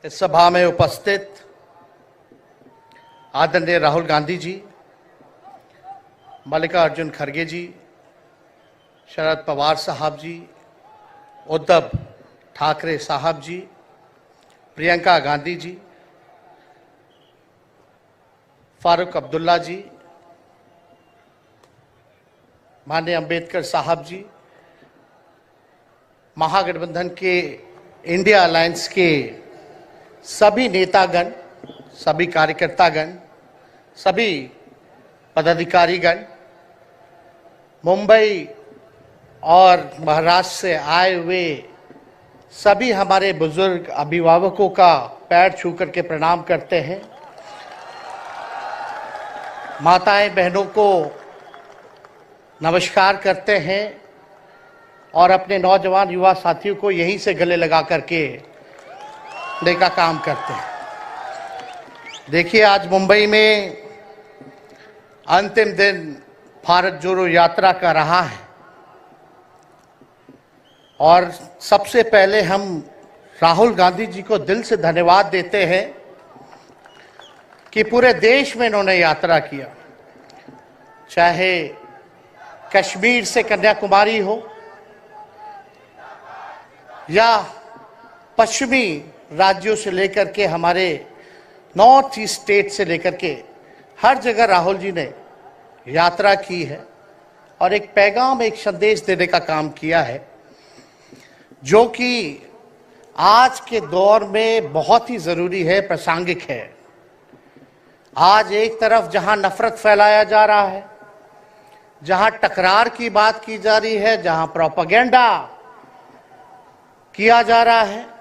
इस सभा में उपस्थित आदरणीय राहुल गांधी जी, मल्लिकार्जुन खड़गे जी, शरद पवार साहब जी, उद्धव ठाकरे साहब जी, प्रियंका गांधी जी, फारूक अब्दुल्ला जी, माननीय अंबेडकर साहब जी, महागठबंधन के इंडिया अलायंस के सभी नेतागण, सभी कार्यकर्तागण, सभी पदाधिकारीगण, मुंबई और महाराष्ट्र से आए हुए सभी हमारे बुजुर्ग अभिभावकों का पैर छू करके प्रणाम करते हैं। माताएं बहनों को नमस्कार करते हैं और अपने नौजवान युवा साथियों को यहीं से गले लगा करके का काम करते हैं। देखिए, आज मुंबई में अंतिम दिन भारत जोड़ो यात्रा का रहा है और सबसे पहले हम राहुल गांधी जी को दिल से धन्यवाद देते हैं कि पूरे देश में इन्होंने यात्रा किया, चाहे कश्मीर से कन्याकुमारी हो या पश्चिमी राज्यों से लेकर के हमारे नॉर्थ ईस्ट स्टेट से लेकर के हर जगह राहुल जी ने यात्रा की है और एक पैगाम, एक संदेश देने का काम किया है, जो कि आज के दौर में बहुत ही जरूरी है, प्रासंगिक है। आज एक तरफ जहां नफरत फैलाया जा रहा है, जहां टकरार की बात की जा रही है, जहां प्रोपेगेंडा किया जा रहा है,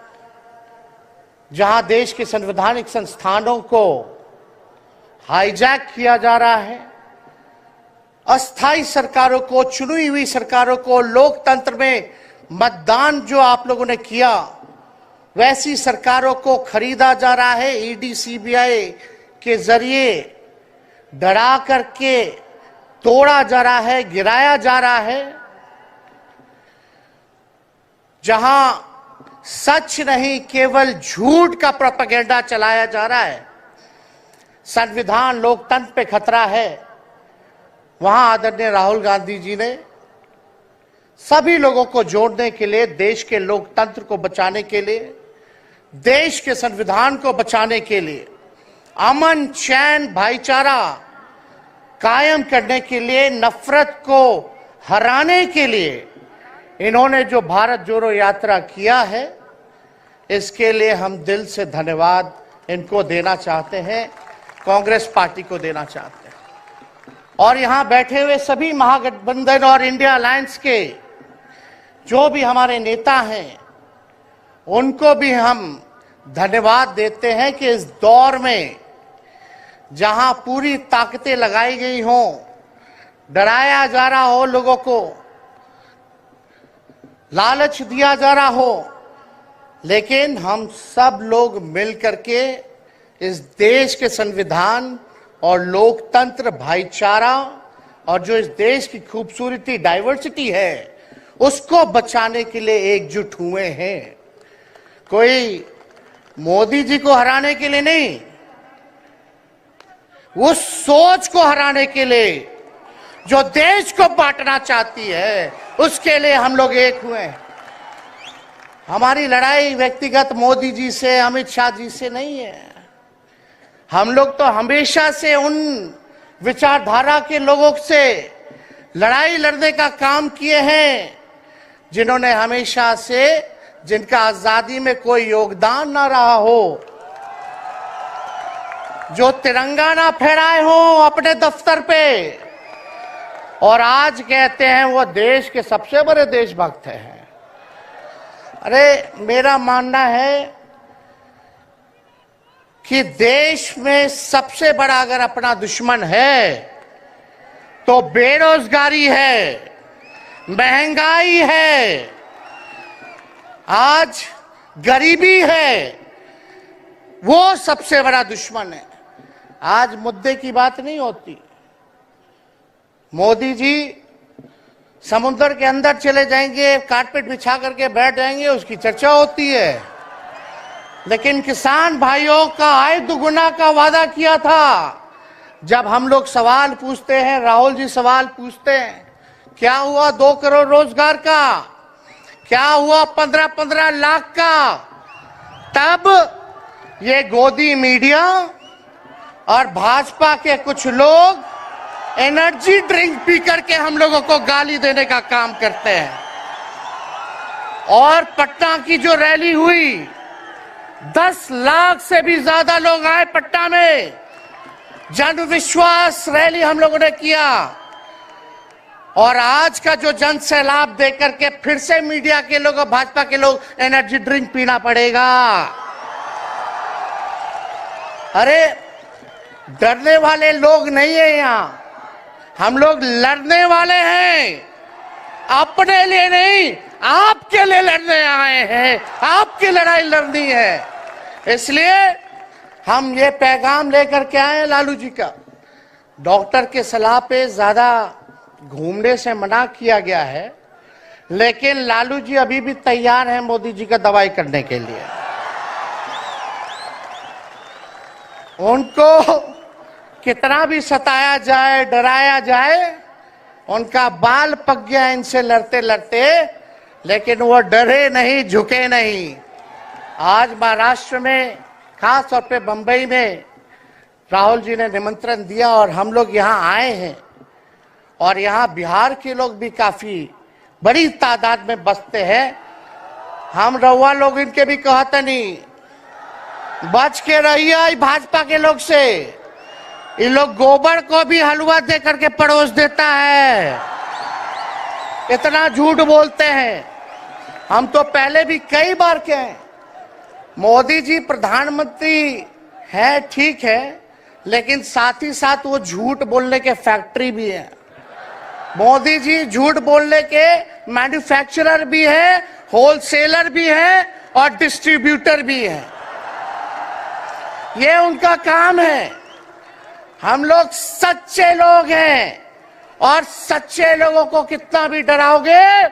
जहां देश के संवैधानिक संस्थानों को हाईजैक किया जा रहा है, अस्थायी सरकारों को, चुनी हुई सरकारों को, लोकतंत्र में मतदान जो आप लोगों ने किया वैसी सरकारों को खरीदा जा रहा है, ईडी सीबीआई के जरिए डरा करके तोड़ा जा रहा है, गिराया जा रहा है। जहां सच नहीं, केवल झूठ का प्रोपेगेंडा चलाया जा रहा है, संविधान लोकतंत्र पे खतरा है, वहां आदरणीय राहुल गांधी जी ने सभी लोगों को जोड़ने के लिए, देश के लोकतंत्र को बचाने के लिए, देश के संविधान को बचाने के लिए, अमन चैन भाईचारा कायम करने के लिए, नफरत को हराने के लिए इन्होंने जो भारत जोड़ो यात्रा किया है, इसके लिए हम दिल से धन्यवाद इनको देना चाहते हैं, कांग्रेस पार्टी को देना चाहते हैं। और यहां बैठे हुए सभी महागठबंधन और इंडिया अलायंस के जो भी हमारे नेता हैं, उनको भी हम धन्यवाद देते हैं कि इस दौर में जहां पूरी ताकतें लगाई गई हों, डराया जा रहा हो, लोगों को लालच दिया जा रहा हो, लेकिन हम सब लोग मिल करके इस देश के संविधान और लोकतंत्र, भाईचारा और जो इस देश की खूबसूरती, डाइवर्सिटी है, उसको बचाने के लिए एकजुट हुए हैं। कोई मोदी जी को हराने के लिए नहीं, उस सोच को हराने के लिए जो देश को बांटना चाहती है, उसके लिए हम लोग एक हुए हैं। हमारी लड़ाई व्यक्तिगत मोदी जी से, अमित शाह जी से नहीं है। हम लोग तो हमेशा से उन विचारधारा के लोगों से लड़ाई लड़ने का काम किए हैं जिन्होंने हमेशा से, जिनका आजादी में कोई योगदान ना रहा हो, जो तिरंगा ना फहराए हो अपने दफ्तर पे, और आज कहते हैं वो देश के सबसे बड़े देशभक्त हैं। अरे, मेरा मानना है कि देश में सबसे बड़ा अगर अपना दुश्मन है तो बेरोजगारी है, महंगाई है, आज गरीबी है, वो सबसे बड़ा दुश्मन है। आज मुद्दे की बात नहीं होती। मोदी जी समुद्र के अंदर चले जाएंगे, कारपेट बिछा करके बैठ जाएंगे, उसकी चर्चा होती है। लेकिन किसान भाइयों का आय दुगुना का वादा किया था। जब हम लोग सवाल पूछते हैं, राहुल जी सवाल पूछते हैं, क्या हुआ 2 करोड़ रोजगार का, क्या हुआ 15-15 लाख का, तब ये गोदी मीडिया और भाजपा के कुछ लोग एनर्जी ड्रिंक पी करके हम लोगों को गाली देने का काम करते हैं। और पटना की जो रैली हुई, 10 लाख से भी ज्यादा लोग आए पटना में, जन विश्वास रैली हम लोगों ने किया। और आज का जो जन सैलाब देकर के फिर से मीडिया के लोग और भाजपा के लोग एनर्जी ड्रिंक पीना पड़ेगा। अरे डरने वाले लोग नहीं है यहां, हम लोग लड़ने वाले हैं। अपने लिए नहीं, आपके लिए लड़ने आए हैं, आपकी लड़ाई लड़नी है। इसलिए हम ये पैगाम लेकर के आए लालू जी का। डॉक्टर के सलाह पे ज्यादा घूमने से मना किया गया है, लेकिन लालू जी अभी भी तैयार हैं मोदी जी का दवाई करने के लिए। उनको कितना भी सताया जाए, डराया जाए, उनका बाल पक गया इनसे लड़ते लड़ते, लेकिन वो डरे नहीं, झुके नहीं। आज महाराष्ट्र में, खास तौर पे बंबई में राहुल जी ने निमंत्रण दिया और हम लोग यहाँ आए हैं। और यहाँ बिहार के लोग भी काफी बड़ी तादाद में बसते हैं। हम रउआ लोग इनके भी कहते नहीं, बच के रहिए भाजपा के लोग से। ये लोग गोबर को भी हलवा दे करके परोस देता है, इतना झूठ बोलते हैं। हम तो पहले भी कई बार कहे, मोदी जी प्रधानमंत्री है ठीक है, लेकिन साथ ही साथ वो झूठ बोलने के फैक्ट्री भी है। मोदी जी झूठ बोलने के मैन्युफैक्चरर भी है, होलसेलर भी है और डिस्ट्रीब्यूटर भी है। ये उनका काम है। हम लोग सच्चे लोग हैं और सच्चे लोगों को कितना भी डराओगे,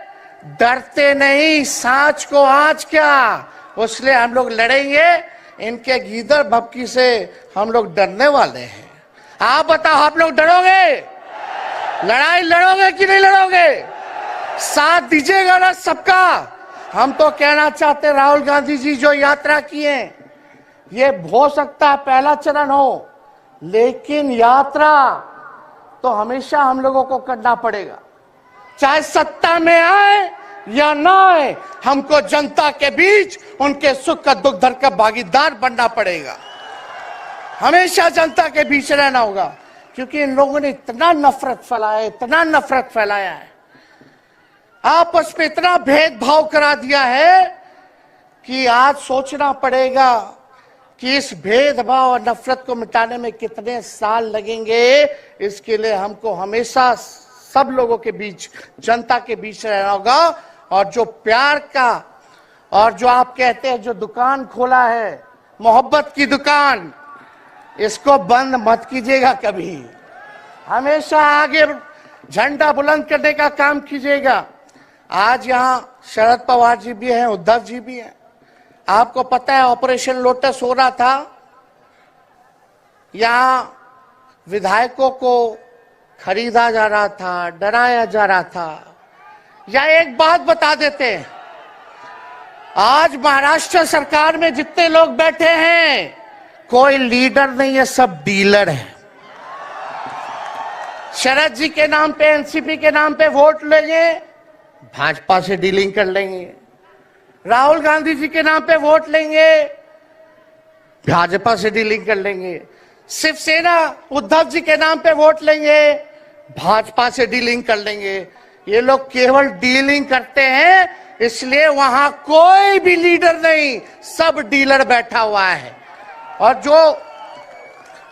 डरते नहीं, सांच को आंच क्या। इसलिए हम लोग लड़ेंगे। इनके गीदड़ भपकी से हम लोग डरने वाले हैं। आप बताओ, आप लोग डरोगे? लड़ाई लड़ोगे कि नहीं लड़ोगे? साथ दीजिएगा ना सबका। हम तो कहना चाहते, राहुल गांधी जी जो यात्रा किए, ये हो सकता है पहला चरण हो, लेकिन यात्रा तो हमेशा हम लोगों को करना पड़ेगा। चाहे सत्ता में आए या ना आए, हमको जनता के बीच उनके सुख का दुख दर्द का भागीदार बनना पड़ेगा। हमेशा जनता के बीच रहना होगा, क्योंकि इन लोगों ने इतना नफरत फैलाया, इतना नफरत फैलाया है, आपस में इतना भेदभाव करा दिया है कि आज सोचना पड़ेगा कि इस भेदभाव और नफरत को मिटाने में कितने साल लगेंगे। इसके लिए हमको हमेशा सब लोगों के बीच, जनता के बीच रहना होगा। और जो प्यार का, और जो आप कहते हैं जो दुकान खोला है, मोहब्बत की दुकान, इसको बंद मत कीजिएगा कभी। हमेशा आगे झंडा बुलंद करने का काम कीजिएगा। आज यहाँ शरद पवार जी भी हैं, उद्धव जी भी हैं। आपको पता है ऑपरेशन लोटस हो रहा था, यहाँ विधायकों को खरीदा जा रहा था, डराया जा रहा था। या एक बात बता देते हैं, आज महाराष्ट्र सरकार में जितने लोग बैठे हैं, कोई लीडर नहीं है, सब डीलर है। शरद जी के नाम पे, एनसीपी के नाम पे वोट लेंगे, भाजपा से डीलिंग कर लेंगे। राहुल गांधी जी के नाम पे वोट लेंगे, भाजपा से डीलिंग कर लेंगे। शिवसेना उद्धव जी के नाम पे वोट लेंगे, भाजपा से डीलिंग कर लेंगे। ये लोग केवल डीलिंग करते हैं, इसलिए वहां कोई भी लीडर नहीं, सब डीलर बैठा हुआ है। और जो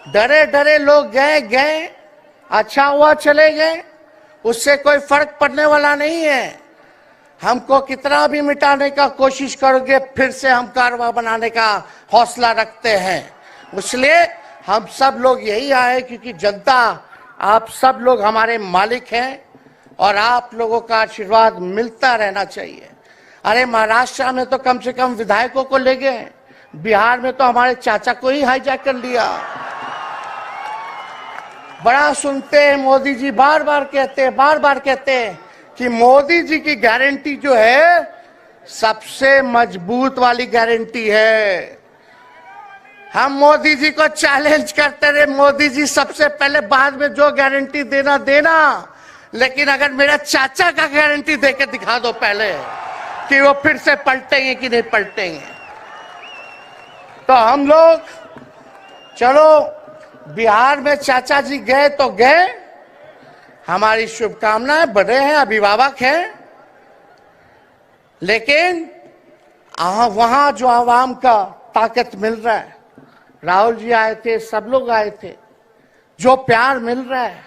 डरे डरे लोग गए, अच्छा हुआ चले गए, उससे कोई फर्क पड़ने वाला नहीं है। हमको कितना भी मिटाने का कोशिश करोगे, फिर से हम कारवा बनाने का हौसला रखते हैं। इसलिए हम सब लोग यही आए, क्योंकि जनता, आप सब लोग हमारे मालिक हैं और आप लोगों का आशीर्वाद मिलता रहना चाहिए। अरे महाराष्ट्र में तो कम से कम विधायकों को ले गए, बिहार में तो हमारे चाचा को ही हाईजैक कर लिया। बड़ा सुनते हैं मोदी जी बार बार कहते हैं कि मोदी जी की गारंटी जो है सबसे मजबूत वाली गारंटी है। हम मोदी जी को चैलेंज करते रहे, मोदी जी सबसे पहले, बाद में जो गारंटी देना, लेकिन अगर मेरा चाचा का गारंटी देके दिखा दो पहले कि वो फिर से पलटेंगे कि नहीं पलटेंगे। तो हम लोग चलो बिहार में चाचा जी गए तो गए, हमारी शुभकामनाएं, बड़े हैं, अभिभावक हैं, लेकिन वहां जो आवाम का ताकत मिल रहा है, राहुल जी आए थे, सब लोग आए थे, जो प्यार मिल रहा है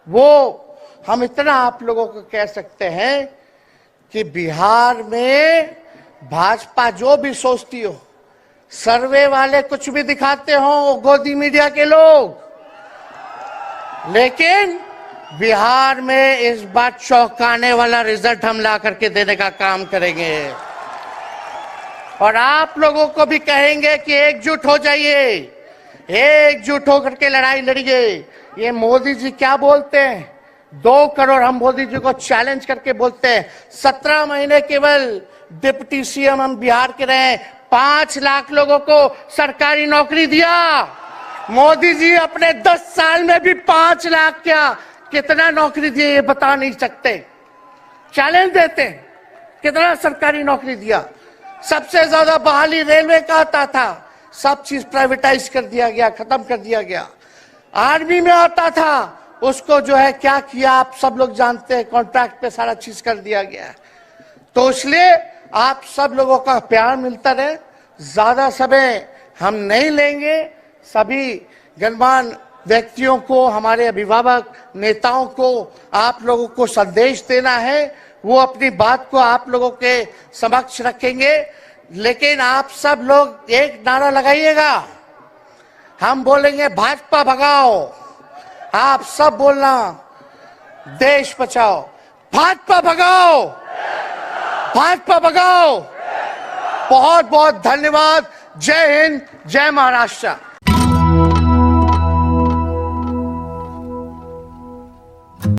वो हम इतना आप लोगों को कह सकते हैं कि बिहार में भाजपा जो भी सोचती हो, सर्वे वाले कुछ भी दिखाते हो, गोदी मीडिया के लोग, लेकिन बिहार में इस बार चौंकाने वाला रिजल्ट हम ला करके देने का काम करेंगे। और आप लोगों को भी कहेंगे कि एकजुट हो जाइए, एकजुट होकर के लड़ाई लड़िए। ये मोदी जी क्या बोलते हैं, 2 करोड़, हम मोदी जी को चैलेंज करके बोलते हैं 17 महीने केवल डिप्टी सीएम हम बिहार के रहे, 5 लाख लोगों को सरकारी नौकरी दिया। मोदी जी अपने 10 साल में भी 5 लाख क्या कितना नौकरी दिए ये बता नहीं सकते। चैलेंज देते हैं कितना सरकारी नौकरी दिया। सबसे ज्यादा बहाली रेलवे का आता था, सब चीज प्राइवेटाइज कर दिया गया, खत्म कर दिया गया। आर्मी में आता था, उसको जो है क्या किया आप सब लोग जानते हैं, कॉन्ट्रैक्ट पे सारा चीज कर दिया गया। तो इसलिए आप सब लोगों का प्यार मिलता रहे। ज्यादा समय हम नहीं लेंगे, सभी गणमान्य व्यक्तियों को, हमारे अभिभावक नेताओं को आप लोगों को संदेश देना है, वो अपनी बात को आप लोगों के समक्ष रखेंगे। लेकिन आप सब लोग एक नारा लगाइएगा, हम बोलेंगे भाजपा भगाओ, आप सब बोलना देश बचाओ, भाजपा भगाओ, भाजपा भगाओ। बहुत बहुत धन्यवाद। जय हिंद, जय महाराष्ट्र।